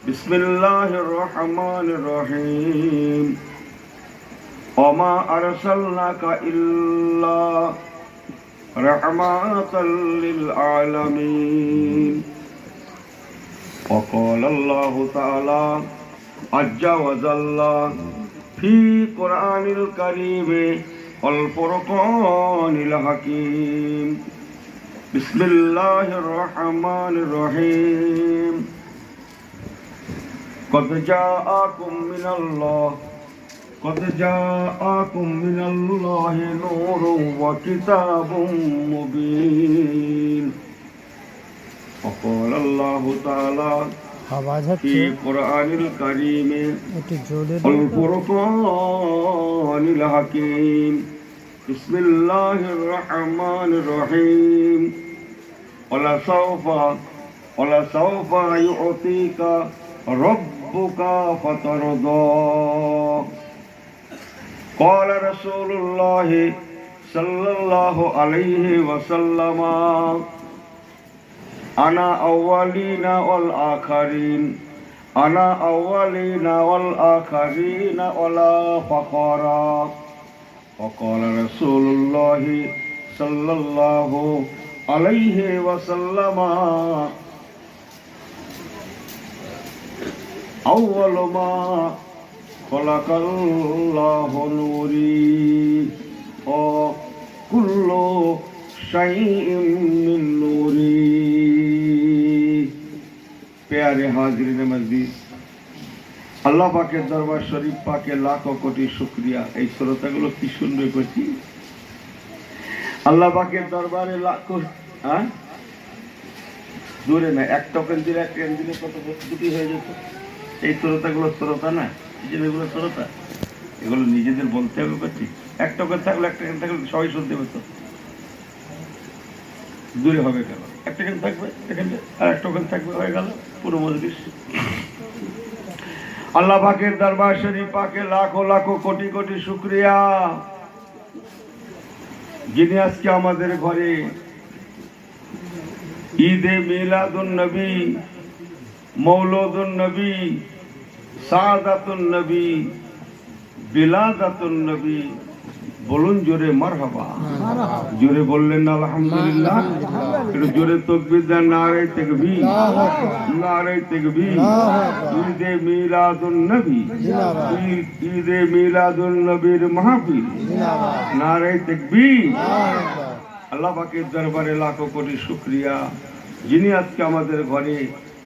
বিসমিল্লাহির রহমানির রহিম। ওমা আরসালনাকা ইল্লা রাহমাতাল লিল আলামিন। وقال الله تعالى عز وجل في قرآن الكريم والفرقان الحكيم. بسم الله الرحمن الرحيم. قد جاءكم من الله نور وكتاب مبين. وقال الله تعالى في قرآن الكريم والفرقان الحكيم. بسم الله الرحمن الرحيم. ولسوف يعطيك ربك فترضى. قال رسول الله صلى الله عليه وسلم أنا أولين والآخرين ولا فخر. وقال رسول الله صلى الله عليه وسلم أول ما خلق الله نوري وكل شيء من نوري. प्यारे हाजिरीन मस्जिद, আল্লাহ পাকের দরবার শরীফ পাকে লাখো কোটি শুকরিয়া। এই শ্রোতাগুলো কি শুনবে করছি, আল্লাহ পাকের দরবারে লাখো দূরে না, এক টোকেন দিলে এক ট্রেন দিলে কত দুটি হয়ে যেত। এই শ্রোতাগুলো শ্রোতা না, এগুলো শ্রোতা, এগুলো নিজেদের বলতে হবে করছি। এক টোকেন থাকলে এক ট্রেন থাকলে সবাই শুনতে পেত, দূরে হবে কেন? এক টোকেন থাকবে এখানে আর এক টোকেন থাকবে, হয়ে গেল পুরো মজলিস। আল্লাহ পাকের দরবার শরীফ পাকে লাখো লাখো কোটি কোটি শুকরিয়া, যিনি আজকে আমাদের ঘরে ঈদে মিলাদুন নবী, মৌলুদুন নবী, সাদাতুন নবী, বিলাদাতুন নবী। বলুন জোরে মারহাবা। জোরে বললেন আলহামদুলিল্লাহ। একটু জোরে তাকবীর দেন, নারে তাকবীর, নারে তাকবীর। ঈদে মিলাদুন নবী, ঈদে মিলাদুন নবীর মাহফিল, নারে তাকবীর। আল্লাহ পাকের দরবারে লাখো কোটি শুকরিয়া, যিনি আজকে আমাদের ঘরে